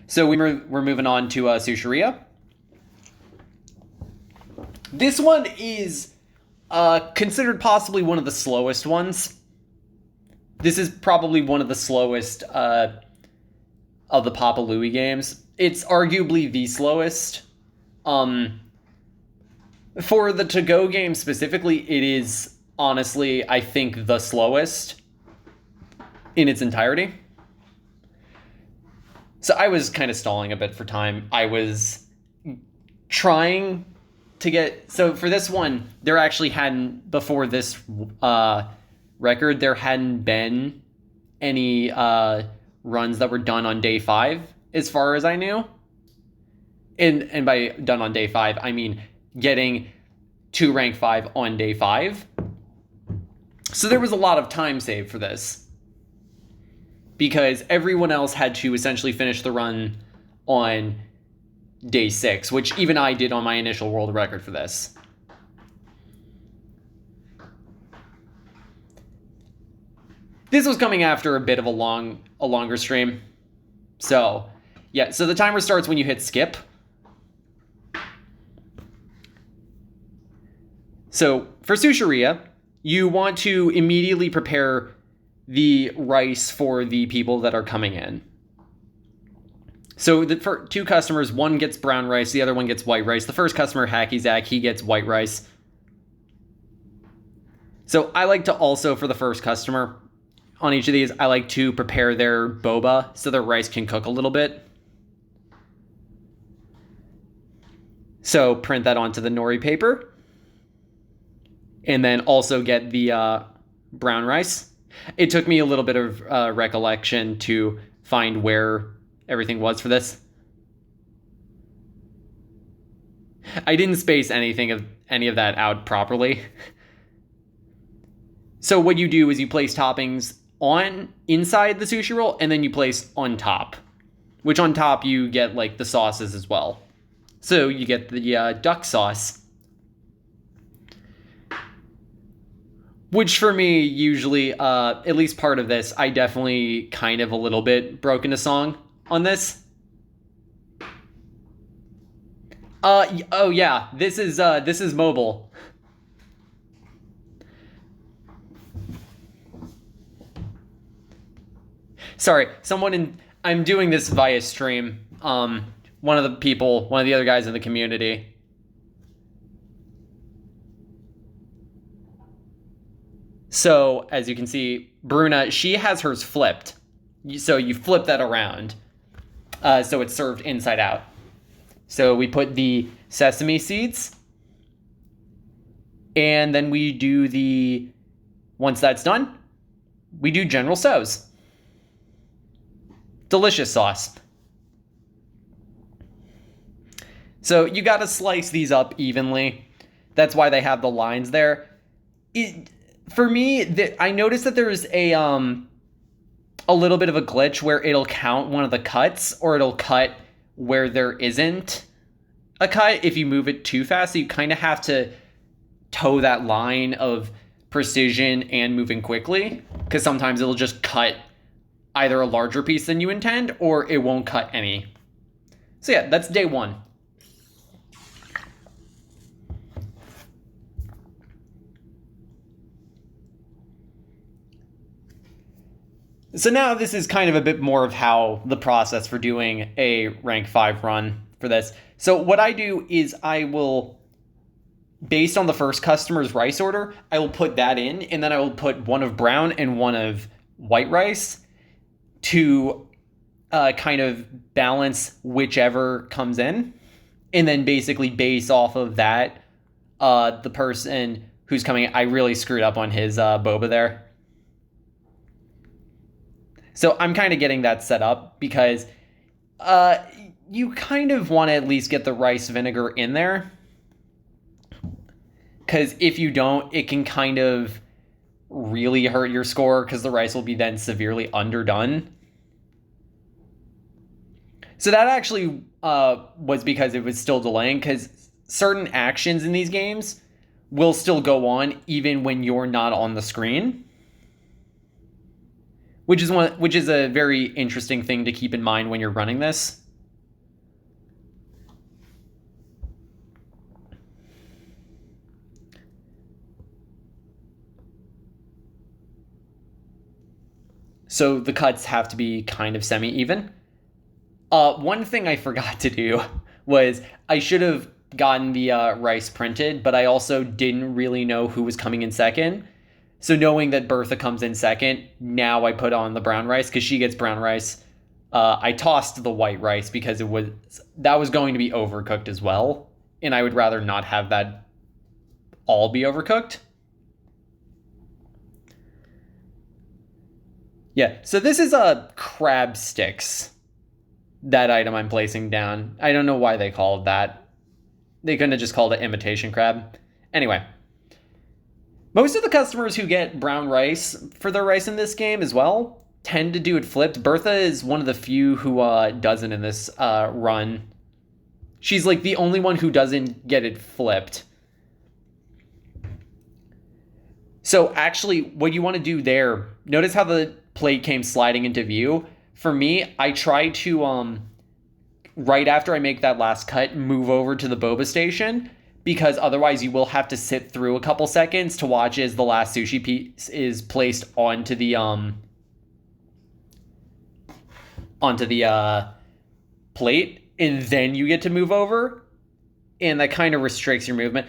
So we're moving on to Sushiria. This one is considered possibly one of the slowest ones. This is probably one of the slowest of the Papa Louie games. It's arguably the slowest. For the to-go game specifically, it is honestly, I think, the slowest in its entirety. So I was kind of stalling a bit for time. I was trying to get... So for this one, there actually hadn't... Before this record, there hadn't been any runs that were done on day 5, as far as I knew. And by done on day 5, I mean getting to rank 5 on day 5. So there was a lot of time saved for this, because everyone else had to essentially finish the run on day 6, which even I did on my initial world record for this. This was coming after a bit of a longer stream. So, yeah, so the timer starts when you hit skip. So, for Sushiria, you want to immediately prepare the rice for the people that are coming in. So, for 2 customers, one gets brown rice, the other one gets white rice. The first customer, Hacky Zach, he gets white rice. So, I like to also, for the first customer, on each of these, I like to prepare their boba so their rice can cook a little bit. So, print that onto the nori paper. And then also get the brown rice. It took me a little bit of recollection to find where everything was for this. I didn't space any of that out properly. So what you do is you place toppings inside the sushi roll, and then you place on top. Which on top you get like the sauces as well. So you get the duck sauce. Which for me, usually, at least part of this, I definitely kind of a little bit broke into song on this. Oh yeah, this is mobile. Sorry, I'm doing this via stream. One of the other guys in the community. So, as you can see, Bruna, she has hers flipped. So you flip that around. So it's served inside out. So we put the sesame seeds. And then we do once that's done, we do General Tso's. Delicious sauce. So you gotta slice these up evenly. That's why they have the lines there. For me, I noticed that there's a little bit of a glitch where it'll count one of the cuts, or it'll cut where there isn't a cut if you move it too fast. So you kind of have to toe that line of precision and moving quickly, because sometimes it'll just cut either a larger piece than you intend, or it won't cut any. So yeah, that's day 1. So now this is kind of a bit more of how the process for doing a rank 5 run for this. So what I do is I will, based on the first customer's rice order, I will put that in, and then I will put one of brown and one of white rice to kind of balance whichever comes in. And then basically base off of that, the person who's coming, I really screwed up on his boba there. So I'm kind of getting that set up because you kind of want to at least get the rice vinegar in there. Because if you don't, it can kind of really hurt your score, because the rice will be then severely underdone. So that actually was because it was still delaying, because certain actions in these games will still go on even when you're not on the screen. Which is a very interesting thing to keep in mind when you're running this. So the cuts have to be kind of semi-even. One thing I forgot to do was I should have gotten the rice printed, but I also didn't really know who was coming in second. So knowing that Bertha comes in second, now I put on the brown rice because she gets brown rice. I tossed the white rice because that was going to be overcooked as well, and I would rather not have that all be overcooked. Yeah, so this is crab sticks. That item I'm placing down. I don't know why they called that. They couldn't have just called it imitation crab. Anyway, most of the customers who get brown rice for their rice in this game as well tend to do it flipped. Bertha is one of the few who doesn't in this run. She's like the only one who doesn't get it flipped. So actually, what you want to do there, notice how the plate came sliding into view. For me, I try to, right after I make that last cut, move over to the boba station, because otherwise you will have to sit through a couple seconds to watch as the last sushi piece is placed onto the plate, and then you get to move over, and that kind of restricts your movement.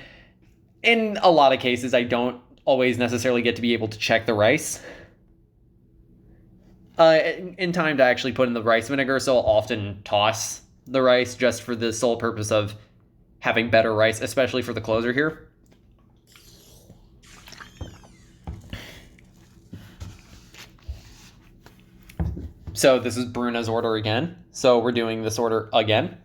In a lot of cases, I don't always necessarily get to be able to check the rice in time to actually put in the rice vinegar, so I'll often toss the rice just for the sole purpose of having better rice, especially for the closer here. So this is Bruna's order again. So we're doing this order again.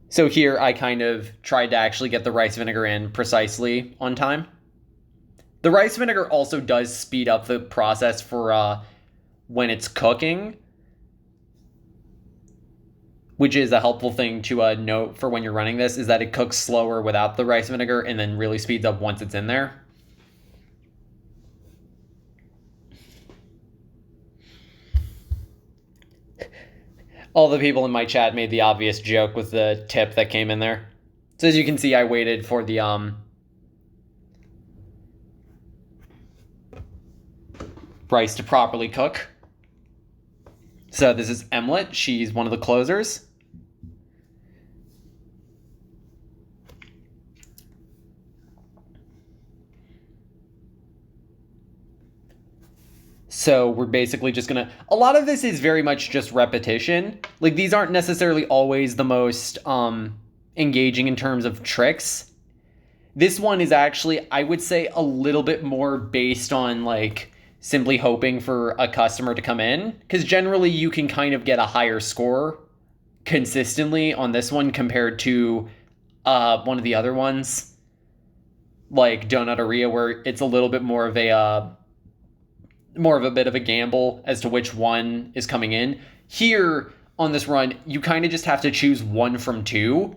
So here I kind of tried to actually get the rice vinegar in precisely on time. The rice vinegar also does speed up the process for when it's cooking, which is a helpful thing to note for when you're running this, is that it cooks slower without the rice vinegar and then really speeds up once it's in there. All the people in my chat made the obvious joke with the tip that came in there. So as you can see, I waited for the rice to properly cook. So this is Emlet. She's one of the closers. So we're basically just gonna, a lot of this is very much just repetition. Like these aren't necessarily always the most engaging in terms of tricks. This one is actually, I would say, a little bit more based on like simply hoping for a customer to come in, because generally you can kind of get a higher score consistently on this one compared to one of the other ones, like Donuteria, where it's a little bit more of a bit of a gamble as to which one is coming in. Here on this run, you kind of just have to choose one from two,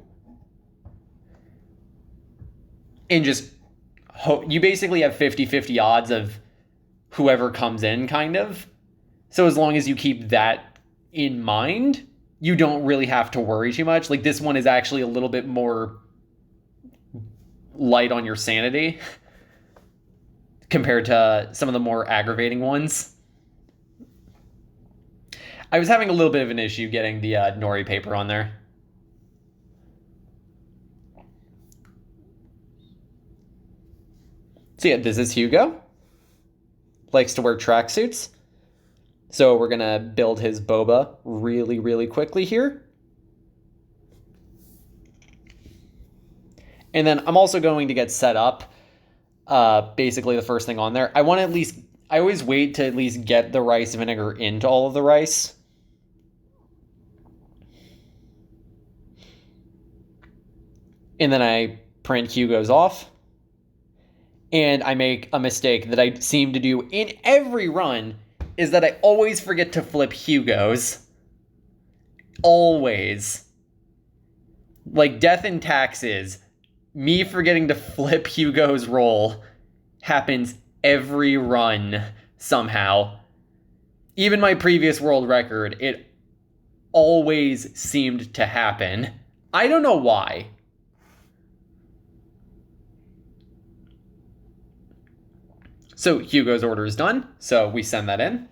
and just hope. You basically have 50-50 odds of whoever comes in, kind of. So as long as you keep that in mind, you don't really have to worry too much. Like this one is actually a little bit more light on your sanity compared to some of the more aggravating ones. I was having a little bit of an issue getting the nori paper on there. So yeah, this is Hugo. Likes to wear tracksuits. So we're going to build his boba really, really quickly here. And then I'm also going to get set up. Basically the first thing on there. I always wait to at least get the rice vinegar into all of the rice. And then I print Hugo's off. And I make a mistake that I seem to do in every run, is that I always forget to flip Hugo's. Always. Like Death and Taxes, me forgetting to flip Hugo's roll happens every run somehow. Even my previous world record, it always seemed to happen. I don't know why. So Hugo's order is done. So we send that in.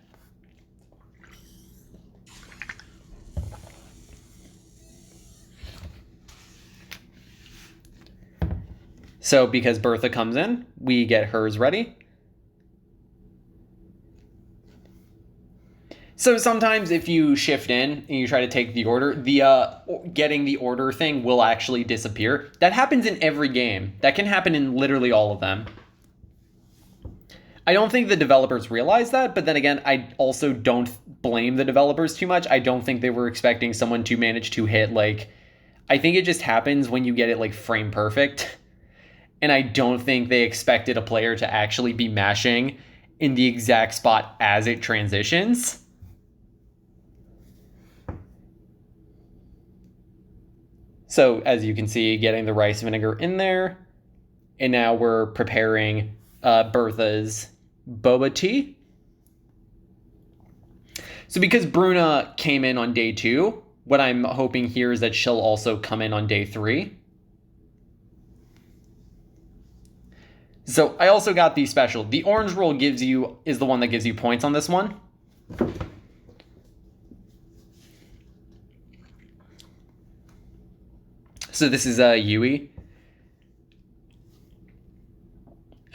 So because Bertha comes in, we get hers ready. So sometimes if you shift in and you try to take the order, the getting the order thing will actually disappear. That happens in every game. That can happen in literally all of them. I don't think the developers realize that, but then again, I also don't blame the developers too much. I don't think they were expecting someone to manage to hit, like, I think it just happens when you get it, like, frame perfect. And I don't think they expected a player to actually be mashing in the exact spot as it transitions. So as you can see, getting the rice vinegar in there. And now we're preparing Bertha's boba tea. So because Bruna came in on day 2, what I'm hoping here is that she'll also come in on day 3. So I also got the special. The orange roll is the one that gives you points on this one. So this is Yui.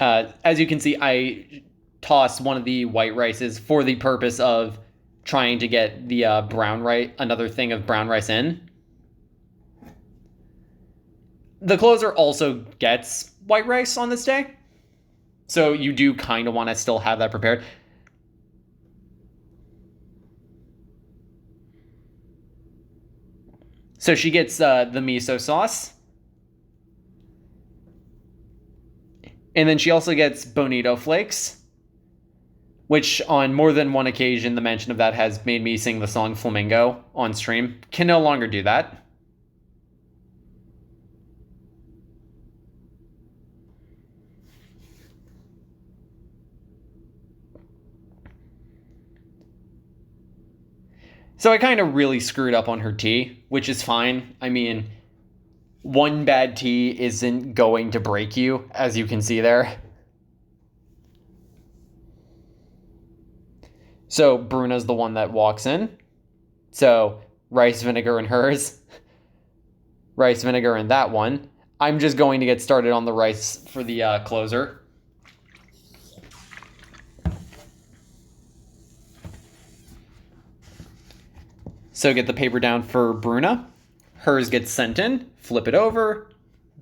As you can see, I tossed one of the white rices for the purpose of trying to get the brown rice, another thing of brown rice in. The closer also gets white rice on this day. So you do kind of want to still have that prepared. So she gets the miso sauce. And then she also gets bonito flakes, which on more than one occasion, the mention of that has made me sing the song Flamingo on stream. Can no longer do that. So I kind of really screwed up on her tea, which is fine. I mean, one bad tea isn't going to break you, as you can see there. So Bruna's the one that walks in. So rice vinegar in hers. Rice vinegar in that one. I'm just going to get started on the rice for the closer. So get the paper down for Bruna. Hers gets sent in, flip it over,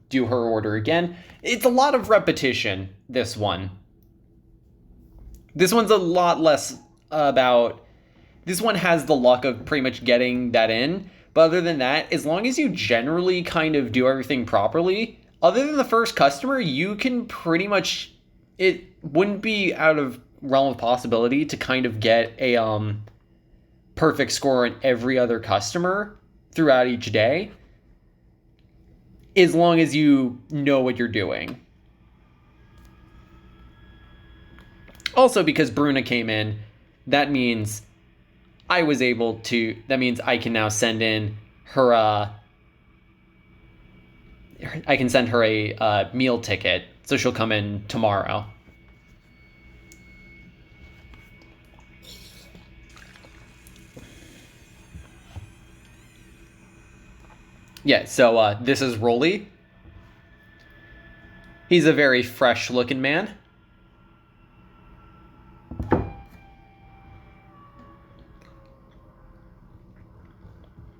do her order again. It's a lot of repetition, this one. This one's a lot less about... This one has the luck of pretty much getting that in. But other than that, as long as you generally kind of do everything properly, other than the first customer, you can pretty much... It wouldn't be out of realm of possibility to kind of get a perfect score on every other customer throughout each day, as long as you know what you're doing. Also, because Bruna came in, that means I can now send in her I can send her a meal ticket, so she'll come in tomorrow. Yeah, so this is Rolly. He's a very fresh-looking man.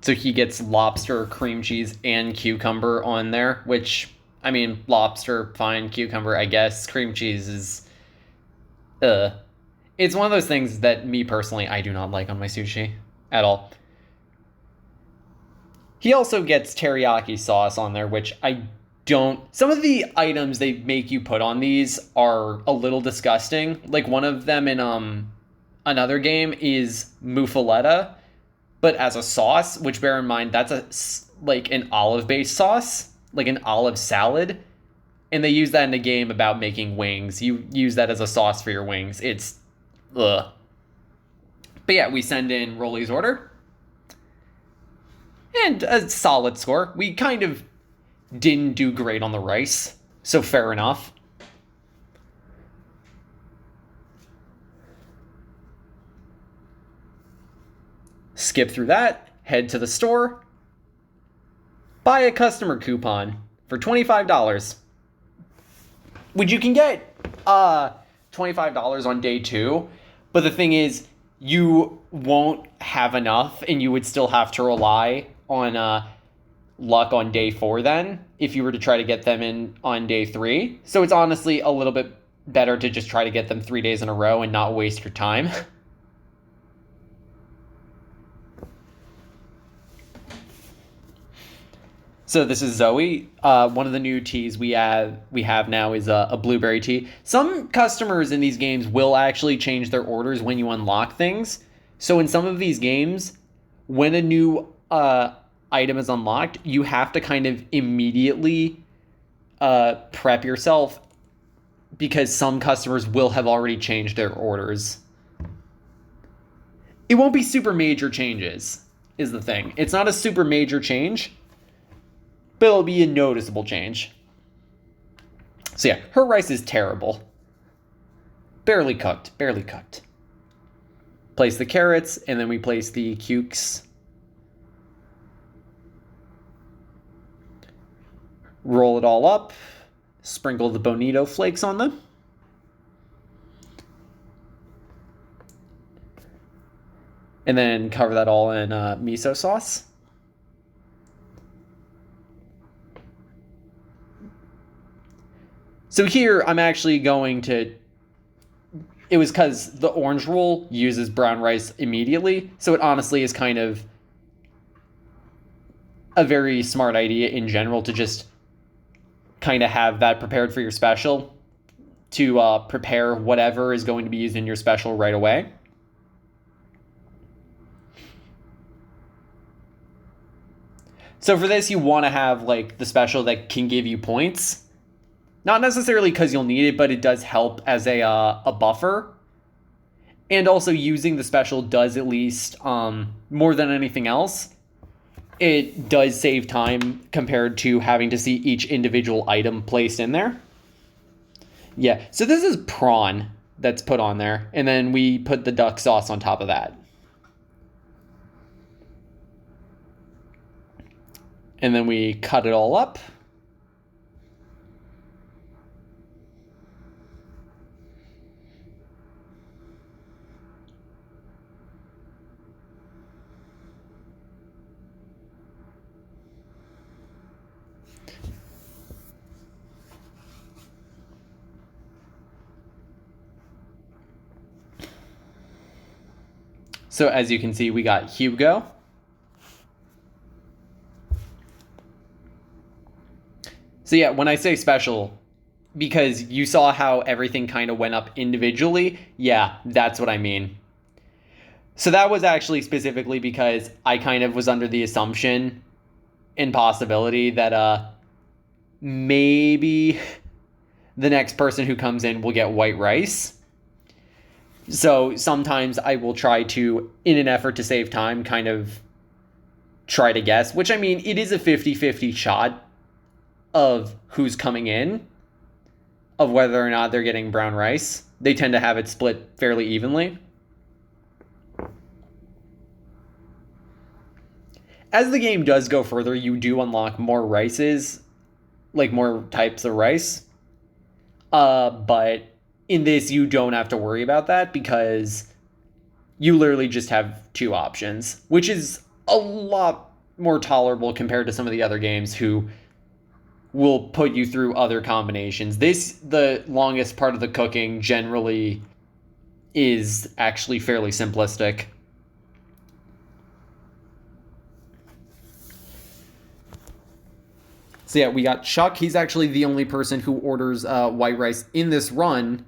So he gets lobster, cream cheese, and cucumber on there, which, I mean, lobster, fine, cucumber, I guess. Cream cheese is... It's one of those things that, me personally, I do not like on my sushi at all. He also gets teriyaki sauce on there, which I don't... Some of the items they make you put on these are a little disgusting. Like, one of them in another game is muffaletta, but as a sauce, which, bear in mind, that's like an olive-based sauce, like an olive salad. And they use that in a game about making wings. You use that as a sauce for your wings. It's... ugh. But yeah, we send in Rolly's order. And a solid score. We kind of didn't do great on the rice, so fair enough. skip through that, head to the store, buy a customer coupon for $25, which you can get $25 on day 2, but the thing is, you won't have enough, and you would still have to rely on luck on day 4 then, if you were to try to get them in on day 3. So it's honestly a little bit better to just try to get them 3 days in a row and not waste your time. So this is Zoe. One of the new teas we have now is a blueberry tea. Some customers in these games will actually change their orders when you unlock things. So in some of these games, when a new item is unlocked, you have to kind of immediately prep yourself, because some customers will have already changed their orders. It won't be super major changes, is the thing. It's not a super major change, but it'll be a noticeable change. So yeah, her rice is terrible. Barely cooked. Place the carrots, and then we place the cukes. Roll it all up. Sprinkle the bonito flakes on them. And then cover that all in miso sauce. So here, I'm actually going to... It was because the orange roll uses brown rice immediately, so it honestly is kind of a very smart idea in general to just kind of have that prepared for your special, to prepare whatever is going to be used in your special right away. So for this, you want to have like the special that can give you points. Not necessarily because you'll need it, but it does help as a buffer. And also using the special does, at least more than anything else, it does save time compared to having to see each individual item placed in there. Yeah, so this is prawn that's put on there, and then we put the duck sauce on top of that. And then we cut it all up. So as you can see, we got Hugo. So yeah, when I say special, because you saw how everything kind of went up individually, yeah, that's what I mean. So that was actually specifically because I kind of was under the assumption and possibility that maybe the next person who comes in will get white rice. So sometimes I will try to, in an effort to save time, kind of try to guess, which I mean, it is a 50-50 shot of who's coming in, of whether or not they're getting brown rice. They tend to have it split fairly evenly. As the game does go further, you do unlock more rices, like more types of rice. But in this, you don't have to worry about that because you literally just have 2 options, which is a lot more tolerable compared to some of the other games who will put you through other combinations. The longest part of the cooking generally is actually fairly simplistic. So yeah, we got Chuck. He's actually the only person who orders white rice in this run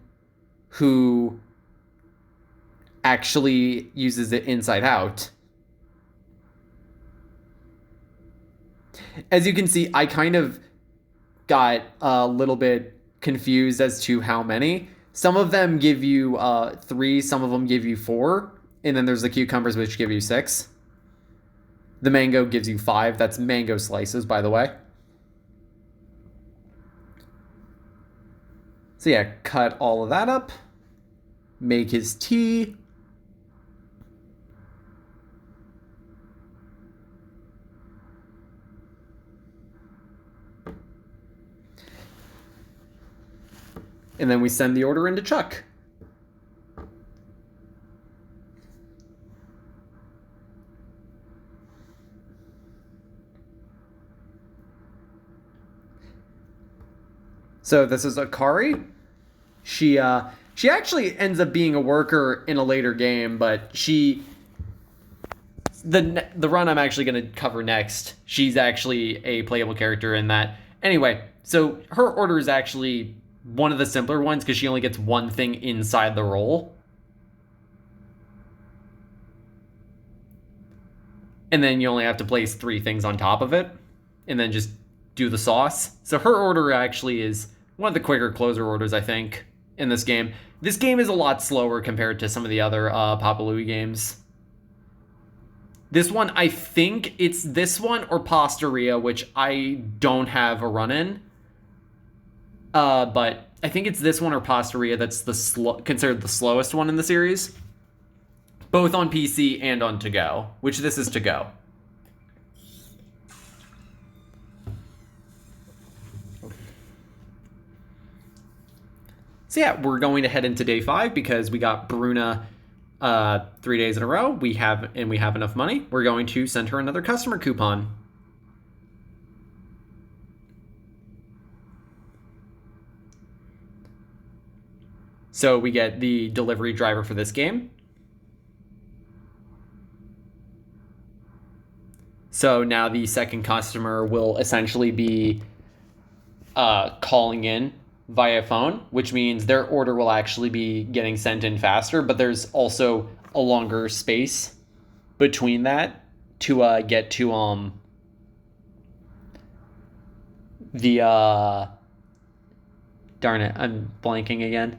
who actually uses it inside out. As you can see, I kind of got a little bit confused as to how many. Some of them give you 3, some of them give you 4, and then there's the cucumbers, which give you 6. The mango gives you 5. That's mango slices, by the way. So yeah, cut all of that up, make his tea. And then we send the order into Chuck. So this is Akari. She actually ends up being a worker in a later game, but the run I'm actually going to cover next, she's actually a playable character in that. Anyway, so her order is actually one of the simpler ones because she only gets one thing inside the roll. And then you only have to place 3 things on top of it, and then just do the sauce. So her order actually is one of the quicker closer orders, I think, in this game. This game is a lot slower compared to some of the other Papa Louie games. This one, I think it's this one or Pastaria, which I don't have a run in. But I think it's this one or Pastaria that's considered the slowest one in the series. Both on PC and on To-Go, which this is To-Go. So yeah, we're going to head into day 5 because we got Bruna 3 days in a row. We have enough money. We're going to send her another customer coupon. So we get the delivery driver for this game. So now the second customer will essentially be calling in via phone, which means their order will actually be getting sent in faster, but there's also a longer space between that to get to the darn it, I'm blanking again.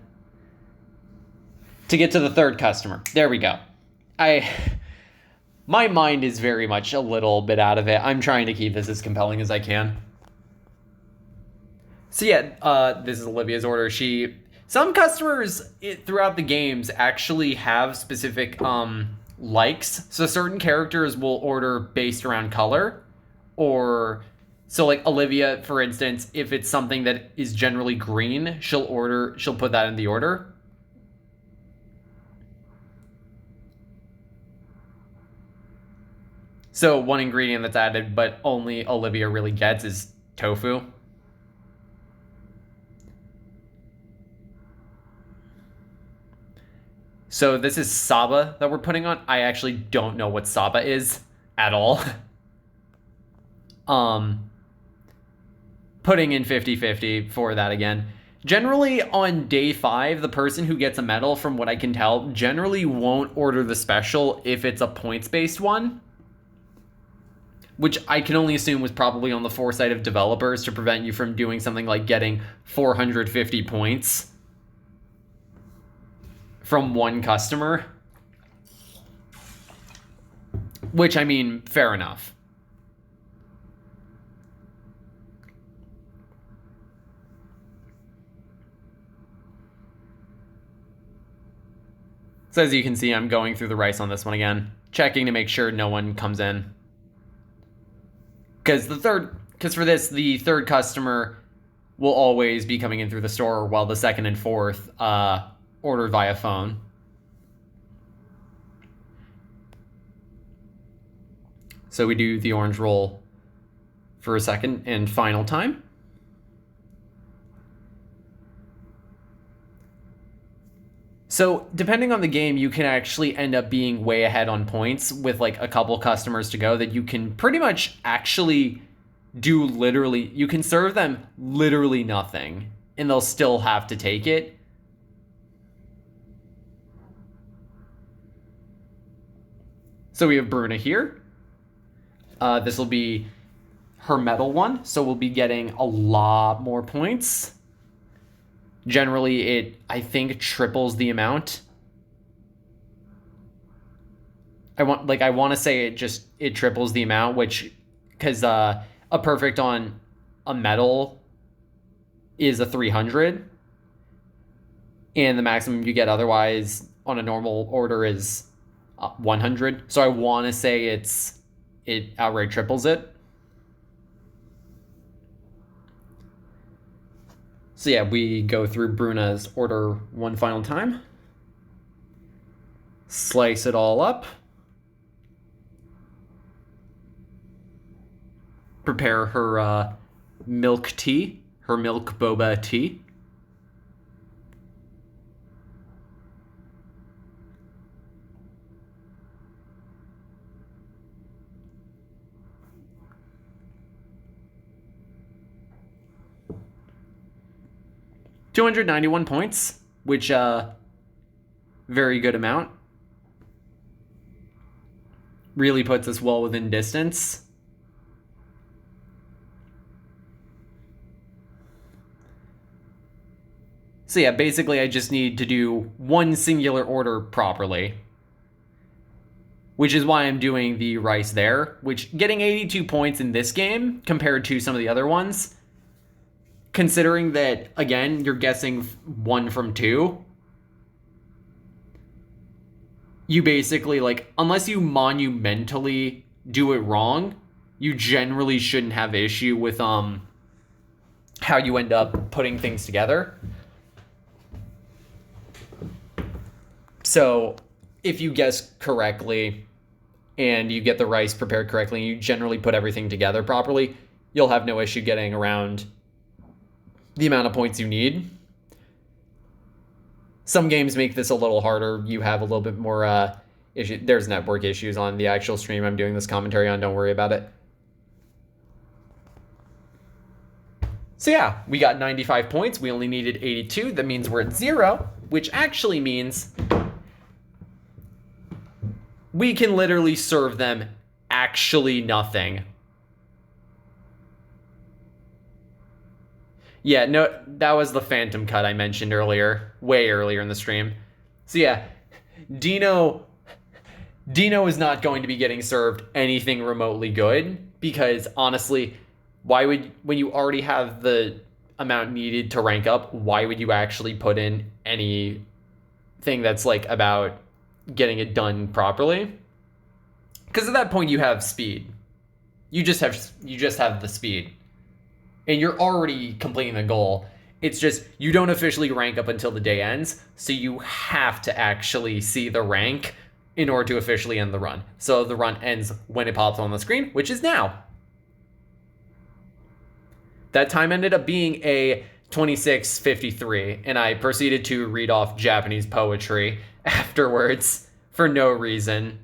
To get to the third customer. There we go. My mind is very much a little bit out of it. I'm trying to keep this as compelling as I can. So yeah, this is Olivia's order. Some customers throughout the games actually have specific likes. So certain characters will order based around color, or so like Olivia, for instance, if it's something that is generally green, she'll put that in the order. So one ingredient that's added, but only Olivia really gets, is tofu. So this is Saba that we're putting on. I actually don't know what Saba is at all. Putting in 50-50 for that again. Generally, on day 5, the person who gets a medal, from what I can tell, generally won't order the special if it's a points-based one. Which I can only assume was probably on the foresight of developers to prevent you from doing something like getting 450 points from one customer. Which, I mean, fair enough. So as you can see, I'm going through the rice on this one again, checking to make sure no one comes in. Because for this, the third customer will always be coming in through the store, while the second and fourth order via phone. So we do the orange roll for a second and final time. So depending on the game, you can actually end up being way ahead on points with like a couple customers to go, that you can pretty much actually do literally, you can serve them literally nothing and they'll still have to take it. So we have Bruna here. This will be her medal one, so we'll be getting a lot more points. Generally, it, I think, triples the amount. I want to say it triples the amount, which, because a perfect on a medal is a 300, and the maximum you get otherwise on a normal order is 100. So I want to say it outright triples it. So yeah, we go through Bruna's order one final time. Slice it all up. Prepare her milk tea, her milk boba tea. $291 points, which very good amount. Really puts us well within distance. So yeah, basically I just need to do one singular order properly, which is why I'm doing the rice there, which getting 82 points in this game compared to some of the other ones, considering that, again, you're guessing 1 from 2, you basically, like, unless you monumentally do it wrong, you generally shouldn't have issue with how you end up putting things together. So if you guess correctly and you get the rice prepared correctly and you generally put everything together properly, you'll have no issue getting around the amount of points you need. Some games make this a little harder. You have a little bit more issue. There's network issues on the actual stream I'm doing this commentary on. Don't worry about it. So yeah, we got 95 points. We only needed 82. That means we're at 0, which actually means we can literally serve them actually nothing. Yeah, no, that was the phantom cut I mentioned earlier, way earlier in the stream. So yeah, Dino is not going to be getting served anything remotely good, because honestly, why would, when you already have the amount needed to rank up, why would you actually put in anything that's like about getting it done properly? Because at that point you have speed. You just have the speed. And you're already completing the goal. It's just you don't officially rank up until the day ends, so you have to actually see the rank in order to officially end the run. So the run ends when it pops on the screen, which is now. That time ended up being a 26:53, and I proceeded to read off Japanese poetry afterwards for no reason.